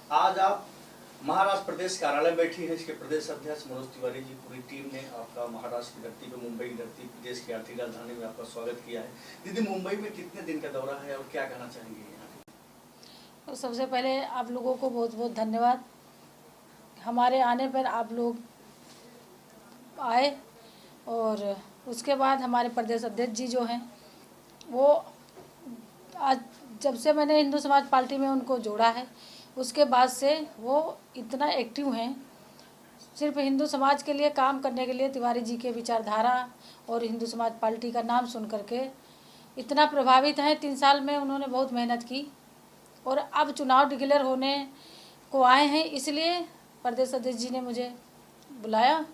आज आप महाराष्ट्र प्रदेश कार्यालय में बैठी है। इसके प्रदेश अध्यक्ष मनोज तिवारी जी, पूरी टीम ने आपका महाराष्ट्र की धरती पे, मुंबई की धरती, देश की आर्थिक राजधानी में आपका स्वागत किया है। दीदी, मुंबई में कितने दिन का दौरा है और क्या कहना चाहेंगे यहाँ? तो सबसे पहले आप लोगों को बहुत बहुत धन्यवाद। हमारे आने पर आप लोग आए, और उसके बाद हमारे प्रदेश अध्यक्ष जी जो हैं वो आज जब से मैंने हिंदू समाज पार्टी में उनको जोड़ा है उसके बाद से वो इतना एक्टिव हैं। सिर्फ हिंदू समाज के लिए काम करने के लिए तिवारी जी के विचारधारा और हिंदू समाज पार्टी का नाम सुन करके इतना प्रभावित हैं। 3 साल में उन्होंने बहुत मेहनत की और अब चुनाव डिक्लेयर होने को आए हैं, इसलिए प्रदेश अध्यक्ष जी ने मुझे बुलाया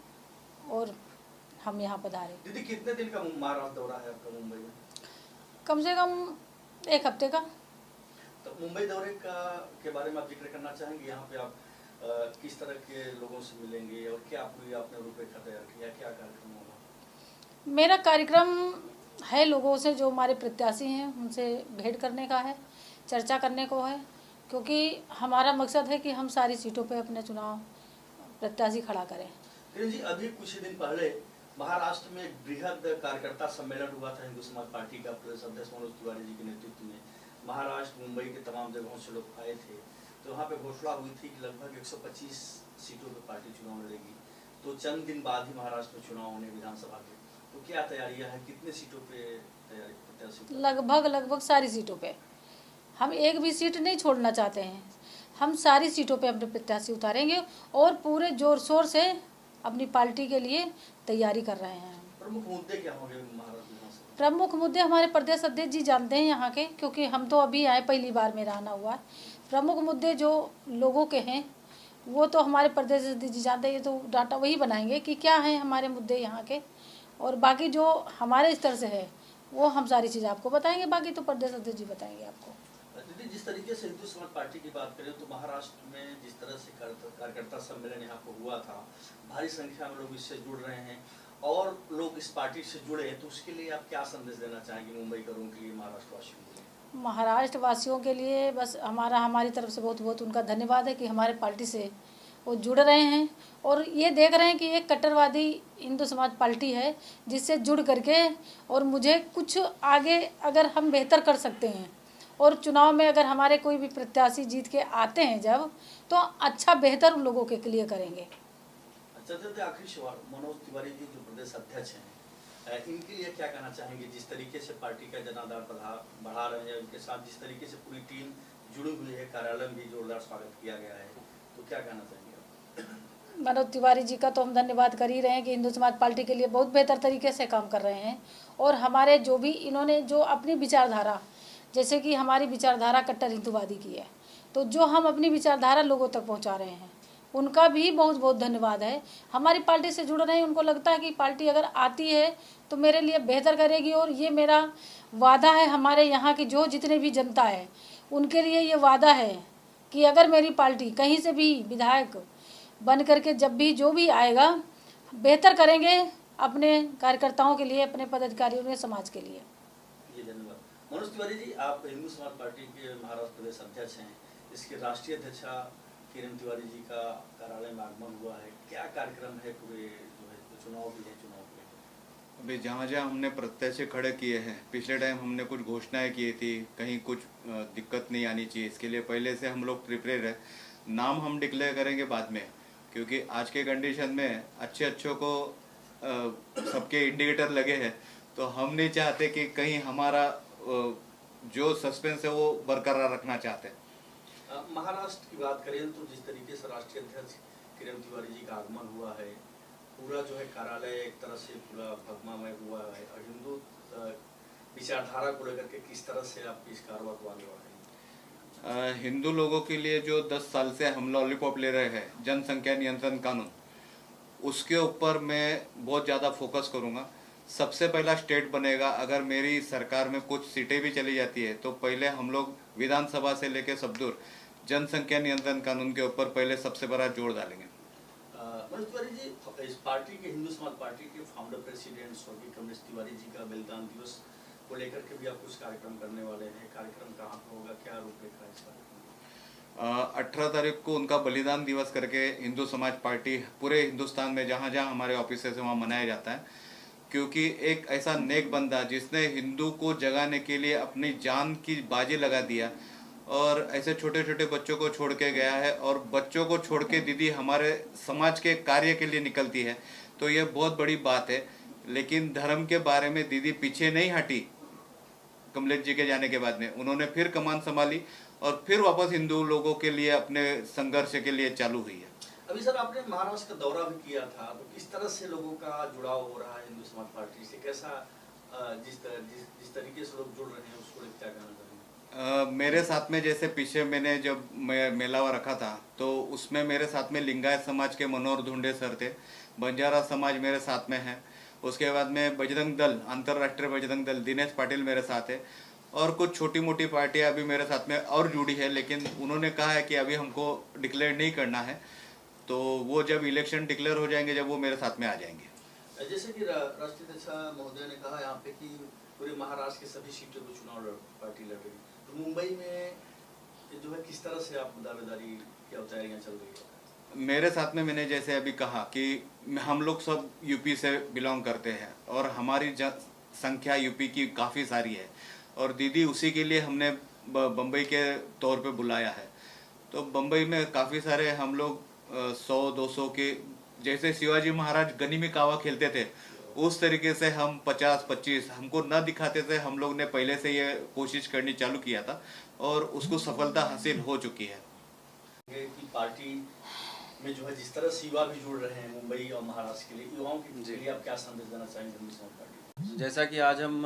और हम यहाँ पधारे। दीदी, कितने दिन का महाराष्ट्र दौरा है आपका मुंबई में? कम से कम 1 हफ्ते का। तो मुंबई दौरे के बारे में आप जिक्र करना चाहेंगे? यहाँ पे आप किस तरह के लोगों से मिलेंगे और क्या पूरी आपने रूपरेखा तैयार किया, क्या कार्यक्रम होगा? मेरा कार्यक्रम है लोगों से, जो हमारे प्रत्याशी हैं उनसे भेंट करने का है, चर्चा करने को है, क्योंकि हमारा मकसद है कि हम सारी सीटों पे अपने चुनाव प्रत्याशी खड़ा करें। किरण जी, अभी कुछ ही दिन पहले महाराष्ट्र में बृहद कार्यकर्ता सम्मेलन हुआ था हिंदू समाज पार्टी का। प्रदेश अध्यक्ष मनोज तिवारी जी के नेतृत्व में महाराष्ट्र, मुंबई के तमाम जगहों से लोग आए थे। तो वहाँ पे घोषणा हुई थी कि लगभग 125 सीटों पर पार्टी चुनाव लड़ेगी। तो चंद दिन बाद ही महाराष्ट्र में चुनाव होने विधानसभा के, तो क्या तैयारियां हैं? कितने सीटों पे तैयारी प्रत्याशी? लगभग सारी सीटों पे। हम एक भी सीट नहीं छोड़ना चाहते हैं। हम सारी सीटों पे अपने प्रत्याशी उतारेंगे और पूरे जोर शोर से अपनी पार्टी के लिए तैयारी कर रहे हैं। प्रमुख मुद्दे क्या होंगे महाराष्ट्र विधानसभा? प्रमुख मुद्दे हमारे प्रदेश अध्यक्ष जी जानते हैं यहाँ के, क्योंकि हम तो अभी आए, पहली बार मेरा आना हुआ। प्रमुख मुद्दे जो लोगों के हैं वो तो हमारे प्रदेश अध्यक्ष जी जानते हैं। ये तो डाटा वही बनाएंगे कि क्या हैं हमारे मुद्दे यहाँ के, और बाकी जो हमारे स्तर से है वो हम सारी चीज़ आपको बताएंगे। बाकी तो प्रदेश अध्यक्ष जी बताएंगे आपको। दीदी, जिस तरीके से हिंदू समाज पार्टी की बात करें तो महाराष्ट्र में जिस तरह से कार्यकर्ता सम्मेलन यहाँ पर हुआ था, भारी संख्या में लोग इससे जुड़ रहे हैं और लोग इस पार्टी से जुड़े हैं, तो उसके लिए आप क्या संदेश देना चाहेंगे मुंबई करों के लिए, महाराष्ट्र वासियों के लिए? महाराष्ट्र वासियों के लिए बस हमारी तरफ से बहुत बहुत उनका धन्यवाद है कि हमारे पार्टी से वो जुड़ रहे हैं और ये देख रहे हैं कि एक कट्टरवादी हिंदू समाज पार्टी है जिससे जुड़ करके, और मुझे कुछ आगे अगर हम बेहतर कर सकते हैं और चुनाव में अगर हमारे कोई भी प्रत्याशी जीत के आते हैं जब, तो अच्छा बेहतर उन लोगों के लिए करेंगे। अच्छा, तो आखिरी सवाल, मनोज तिवारी जी जो प्रदेश अध्यक्ष हैं, इनके लिए क्या कहना चाहेंगे? जिस तरीके से पार्टी का जनाधार बढ़ा रहे हैं, उनके साथ जिस तरीके से पूरी टीम जुड़ी हुई है, कार्यालय में भी जोरदार स्वागत किया गया है, तो क्या कहना चाहेंगे? मनोज तिवारी जी का तो हम धन्यवाद कर ही रहे हैं कि हिंदू समाज पार्टी के लिए बहुत बेहतर तरीके से काम कर रहे हैं। और हमारे जो भी इन्होंने जो अपनी विचारधारा, जैसे कि हमारी विचारधारा कट्टर हिंदूवादी की है, तो जो हम अपनी विचारधारा लोगों तक पहुंचा रहे हैं उनका भी बहुत बहुत धन्यवाद है। हमारी पार्टी से जुड़ रहे हैं, उनको लगता है कि पार्टी अगर आती है तो मेरे लिए बेहतर करेगी, और ये मेरा वादा है हमारे यहाँ की जो जितने भी जनता है उनके लिए ये वादा है कि अगर मेरी पार्टी कहीं से भी विधायक बन करके जब भी जो भी आएगा, बेहतर करेंगे अपने कार्यकर्ताओं के लिए, अपने पदाधिकारियों के, समाज के लिए। ये धन्यवाद। मनोज तिवारी जी, आप हिंदू समाज पार्टी के महाराष्ट्र प्रदेश अध्यक्ष हैं। इसके राष्ट्रीय अध्यक्षा किरण तिवारी जी का कार्यालय में आगमन हुआ है, क्या कार्यक्रम है? पूरे जो है तो चुनाव भी है, चुनाव के अभी जहाँ जहाँ हमने प्रत्याशी खड़े किए हैं, पिछले टाइम हमने कुछ घोषणाएं की थी, कहीं कुछ दिक्कत नहीं आनी चाहिए, इसके लिए पहले से हम लोग प्रिपेयर है। नाम हम डिक्लेयर करेंगे बाद में, क्योंकि आज के कंडीशन में अच्छों को सबके इंडिकेटर लगे हैं, तो हम नहीं चाहते कि कहीं हमारा जो सस्पेंस है वो बरकरार रखना चाहते हैं। महाराष्ट्र की बात करें तो जिस तरीके से राष्ट्रीय अध्यक्ष किरण तिवारी जी का आगमन हुआ है, पूरा जो है कार्यालय एक तरह से पूरा भगवामय हुआ है, और हिंदू विचारधारा को लेकर के किस तरह से आप इस कार्रवाई को आगे बढ़ाएंगे? हिंदू लोगों के लिए जो 10 साल से हम लॉलीपॉप ले रहे हैं, जनसंख्या नियंत्रण कानून, उसके ऊपर मैं बहुत ज़्यादा फोकस करूँगा। सबसे पहला स्टेट बनेगा, अगर मेरी सरकार में कुछ सीटें भी चली जाती है तो पहले हम लोग विधानसभा से लेकर सब दूर जनसंख्या नियंत्रण कानून के ऊपर पहले सबसे बड़ा जोर डालेंगे। मनोज तिवारी जी, इस पार्टी के, हिंदू समाज पार्टी के फाउंडर प्रेसिडेंट स्वर्गीय कमलेश तिवारी जी का बलिदान दिवस को लेकर के भी आप कुछ कार्यक्रम करने वाले हैं। कार्यक्रम कहाँ पर होगा, क्या रूपरेखा है इस कार्यक्रम? 18 तारीख को उनका बलिदान दिवस करके हिंदू समाज पार्टी पूरे हिंदुस्तान में जहाँ जहाँ हमारे ऑफिस है वहाँ मनाया जाता है, क्योंकि एक ऐसा नेक बंदा जिसने हिंदू को जगाने के लिए अपनी जान की बाजी लगा दिया और ऐसे छोटे छोटे बच्चों को छोड़ के गया है, और बच्चों को छोड़ के दीदी हमारे समाज के कार्य के लिए निकलती है, तो ये बहुत बड़ी बात है। लेकिन धर्म के बारे में दीदी पीछे नहीं हटी। कमलेश जी के जाने के बाद में उन्होंने फिर कमान संभाली और फिर वापस हिंदू लोगों के लिए अपने संघर्ष के लिए चालू हुई है। अभी सर आपने महाराष्ट्र का दौरा भी किया था, तो किस तरह से लोगों का जुड़ाव हो रहा है हिंदू समाज पार्टी से? कैसा जिस तरीके से लोग जुड़ रहे हैं उसको क्या कहना चाहेंगे? मेरे साथ में जैसे पीछे मैंने जब मेलावा रखा था तो उसमें मेरे साथ में लिंगायत समाज के मनोहर धुंडे सर थे, बंजारा समाज मेरे साथ में है, उसके बाद में बजरंग दल, अंतर्राष्ट्रीय बजरंग दल दिनेश पाटिल मेरे साथ है, और कुछ छोटी मोटी पार्टियां अभी मेरे साथ में और जुड़ी है, लेकिन उन्होंने कहा है कि अभी हमको डिक्लेयर नहीं करना है, तो वो जब इलेक्शन डिक्लेयर हो जाएंगे जब वो मेरे साथ में आ जाएंगे। जैसे कि राष्ट्रीय अध्यक्ष महोदय ने कहा यहाँ पे कि पूरे महाराष्ट्र के सभी सीटों पर चुनाव पार्टी लड़ रही, तो मुंबई में जो है किस तरह से आप दावेदारी क्या तैयारियाँ चल रही है? मेरे साथ में मैंने जैसे अभी कहा कि हम लोग सब यूपी से बिलोंग करते हैं और हमारी संख्या यूपी की काफ़ी सारी है, और दीदी उसी के लिए हमने बम्बई के तौर पे बुलाया है। तो बम्बई में काफ़ी सारे हम लोग 100-200 के, जैसे शिवाजी महाराज गनी में कावा खेलते थे उस तरीके से हम 50-25 हमको न दिखाते थे, हम लोग ने पहले से ये कोशिश करनी चालू किया था और उसको सफलता हासिल हो चुकी है। कि पार्टी में जो है जिस तरह से युवा भी जुड़ रहे हैं मुंबई और महाराष्ट्र के लिए, युवाओं के लिए आप क्या संदेश देना चाहेंगे हिंदू समाज पार्टी? जैसा कि आज हम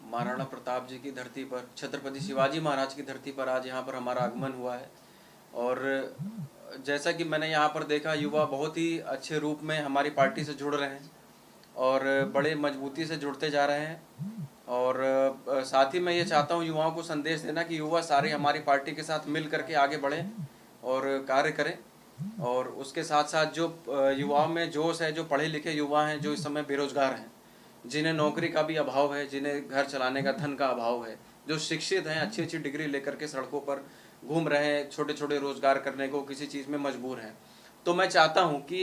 महाराणा प्रताप जी की धरती पर, छत्रपति शिवाजी महाराज की धरती पर आज यहाँ पर हमारा आगमन हुआ है, और जैसा कि मैंने यहाँ पर देखा युवा बहुत ही अच्छे रूप में हमारी पार्टी से जुड़ रहे हैं और बड़े मजबूती से जुड़ते जा रहे हैं। और साथ ही मैं ये चाहता हूँ युवाओं को संदेश देना कि युवा सारे हमारी पार्टी के साथ मिल करके आगे बढ़ें और कार्य करें, और उसके साथ साथ जो युवाओं में जोश है, जो पढ़े लिखे युवा हैं, जो इस समय बेरोजगार हैं, जिन्हें नौकरी का भी अभाव है, जिन्हें घर चलाने का धन का अभाव है, जो शिक्षित हैं, अच्छी अच्छी डिग्री लेकर के सड़कों पर घूम रहे हैं, छोटे छोटे रोजगार करने को किसी चीज़ में मजबूर हैं, तो मैं चाहता हूं कि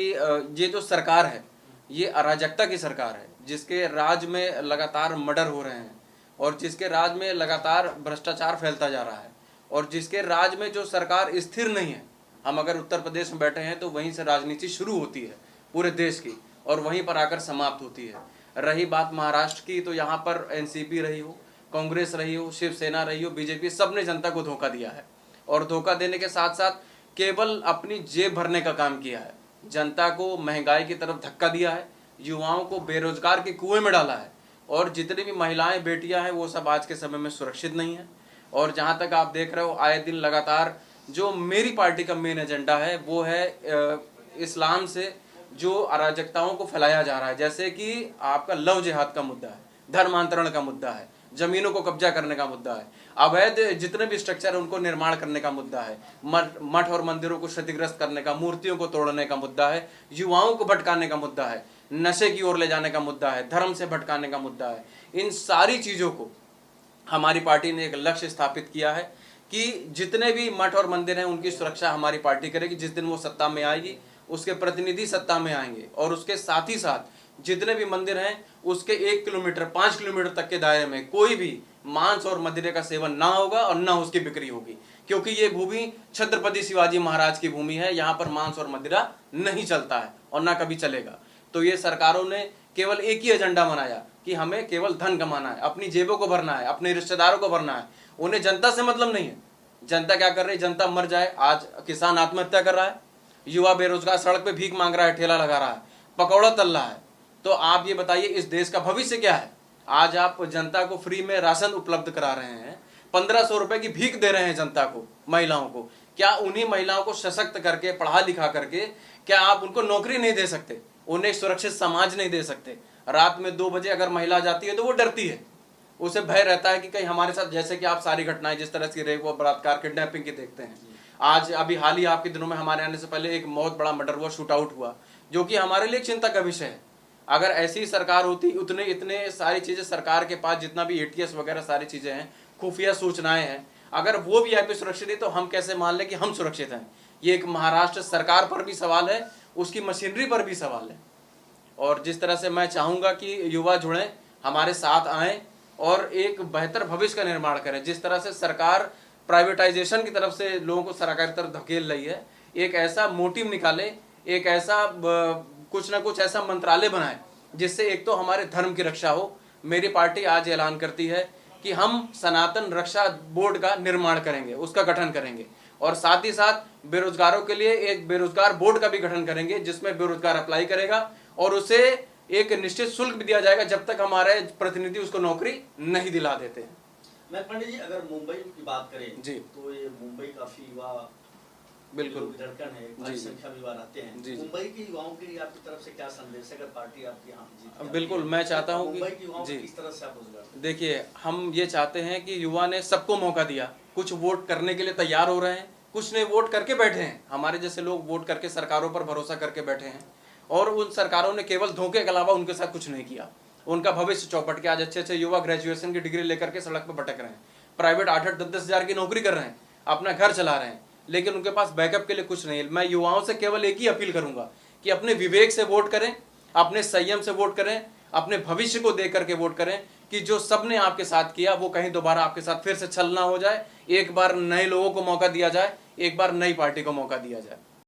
ये जो सरकार है ये अराजकता की सरकार है, जिसके राज में लगातार मर्डर हो रहे हैं और जिसके राज में लगातार भ्रष्टाचार फैलता जा रहा है, और जिसके राज में जो सरकार स्थिर नहीं है। हम अगर उत्तर प्रदेश में बैठे हैं तो वहीं से राजनीति शुरू होती है पूरे देश की और वहीं पर आकर समाप्त होती है। रही बात महाराष्ट्र की, तो यहाँ पर एनसीपी रही हो, कांग्रेस रही हो, शिवसेना रही हो, बीजेपी, सबने जनता को धोखा दिया है, और धोखा देने के साथ साथ केवल अपनी जेब भरने का काम किया है। जनता को महंगाई की तरफ धक्का दिया है, युवाओं को बेरोजगार के कुएं में डाला है, और जितनी भी महिलाएं बेटियां हैं वो सब आज के समय में सुरक्षित नहीं है। और जहां तक आप देख रहे हो आए दिन लगातार जो मेरी पार्टी का मेन एजेंडा है वो है इस्लाम से जो अराजकताओं को फैलाया जा रहा है, जैसे कि आपका लव जिहाद का मुद्दा है, धर्मांतरण का मुद्दा है, जमीनों को कब्जा करने का मुद्दा है, अवैध जितने भी स्ट्रक्चर है उनको निर्माण करने का मुद्दा है, मठ और मंदिरों को क्षतिग्रस्त करने का, मूर्तियों को तोड़ने का मुद्दा है, युवाओं को भटकाने का मुद्दा है, नशे की ओर ले जाने का मुद्दा है, धर्म से भटकाने का मुद्दा है। इन सारी चीजों को हमारी पार्टी ने एक लक्ष्य स्थापित किया है कि जितने भी मठ और मंदिर हैं उनकी सुरक्षा हमारी पार्टी करेगी। जिस दिन वो सत्ता में आएगी उसके प्रतिनिधि सत्ता में आएंगे, और उसके साथ ही साथ जितने भी मंदिर हैं उसके 1 किलोमीटर 5 किलोमीटर तक के दायरे में कोई भी मांस और मदिरे का सेवन ना होगा और ना उसकी बिक्री होगी, क्योंकि ये भूमि छत्रपति शिवाजी महाराज की भूमि है। यहाँ पर मांस और मदिरा नहीं चलता है और ना कभी चलेगा। तो ये सरकारों ने केवल एक ही एजेंडा बनाया कि हमें केवल धन कमाना है, अपनी जेबों को भरना है, अपने रिश्तेदारों को भरना है। उन्हें जनता से मतलब नहीं है। जनता क्या कर रही है? जनता मर जाए। आज किसान आत्महत्या कर रहा है, युवा बेरोजगार सड़क पे भीख मांग रहा है, ठेला लगा रहा है, पकौड़ा तल रहा है। तो आप ये बताइए इस देश का भविष्य क्या है? आज आप जनता को फ्री में राशन उपलब्ध करा रहे हैं, 1500 रुपए की भीख दे रहे हैं जनता को, महिलाओं को। क्या उन्हीं महिलाओं को सशक्त करके पढ़ा लिखा करके क्या आप उनको नौकरी नहीं दे सकते? उन्हें सुरक्षित समाज नहीं दे सकते? रात में 2 बजे अगर महिला जाती है तो वो डरती है, उसे भय रहता है कि कहीं हमारे साथ, जैसे कि आप सारी घटनाएं जिस तरह की रेप व बलात्कार किडनैपिंग की देखते हैं। आज अभी हाल ही आपके दिनों में हमारे आने से पहले एक बहुत बड़ा मर्डर हुआ, शूट आउट हुआ, जो कि हमारे लिए चिंता का विषय है। अगर ऐसी सरकार होती, इतने सारी चीजें सरकार के पास, जितना भी ATS वगैरह सारी चीजें हैं, खुफिया सूचनाएं हैं, अगर वो वीआईपी सुरक्षित है तो हम कैसे मान लें कि हम सुरक्षित हैं? ये एक महाराष्ट्र सरकार पर भी सवाल है, उसकी मशीनरी पर भी सवाल है। और जिस तरह से मैं चाहूँगा कि युवा जुड़ें, हमारे साथ आएँ और एक बेहतर भविष्य का निर्माण करें। जिस तरह से सरकार प्राइवेटाइजेशन की तरफ से लोगों को सरकार की तरफ धकेल रही है, एक ऐसा मोटिव निकाले, एक ऐसा कुछ ना कुछ ऐसा मंत्रालय बनाए जिससे एक तो हमारे धर्म की रक्षा हो। मेरी पार्टी आज ऐलान करती है कि हम सनातन रक्षा बोर्ड का निर्माण करेंगे, उसका गठन करेंगे, और साथ ही साथ बेरोजगारों के लिए एक बेरोजगार बोर्ड का भी गठन करेंगे जिसमें बेरोजगार अप्लाई करेगा और उसे एक निश्चित शुल्क भी दिया जाएगा जब तक हमारे प्रतिनिधि उसको नौकरी नहीं दिला देते हैं। मैं पंडित जी अगर मुंबई की बात करें जी, तो ये मुंबई काफी युवा बिल्कुल धड़कन है, बड़ी संख्या में युवा रहते हैं। जी, मुंबई के युवाओं के लिए आपकी तरफ से क्या संदेश है अगर पार्टी आपकी यहाँ जीतती है? बिल्कुल मैं चाहता हूँ मुंबई के युवाओं कि को किस तरह से आप रोजगार? देखिए, हम ये चाहते हैं कि युवा ने सबको मौका दिया, कुछ वोट करने के लिए तैयार हो रहे हैं, कुछ ने वोट करके बैठे हैं। हमारे जैसे लोग वोट करके सरकारों पर भरोसा करके बैठे हैं और उन सरकारों ने केवल धोखे के अलावा उनके साथ कुछ नहीं किया। उनका भविष्य चौपट के आज अच्छे अच्छे युवा ग्रेजुएशन की डिग्री लेकर के सड़क पर भटक रहे हैं, प्राइवेट 8-8, 10-10 हज़ार की नौकरी कर रहे हैं, अपना घर चला रहे हैं, लेकिन उनके पास बैकअप के लिए कुछ नहीं है। मैं युवाओं से केवल एक ही अपील करूंगा कि अपने विवेक से वोट करें, अपने संयम से वोट करें, अपने भविष्य को देख करके वोट करें कि जो सबने आपके साथ किया वो कहीं दोबारा आपके साथ फिर से छल ना हो जाए। एक बार नए लोगों को मौका दिया जाए, एक बार नई पार्टी को मौका दिया जाए।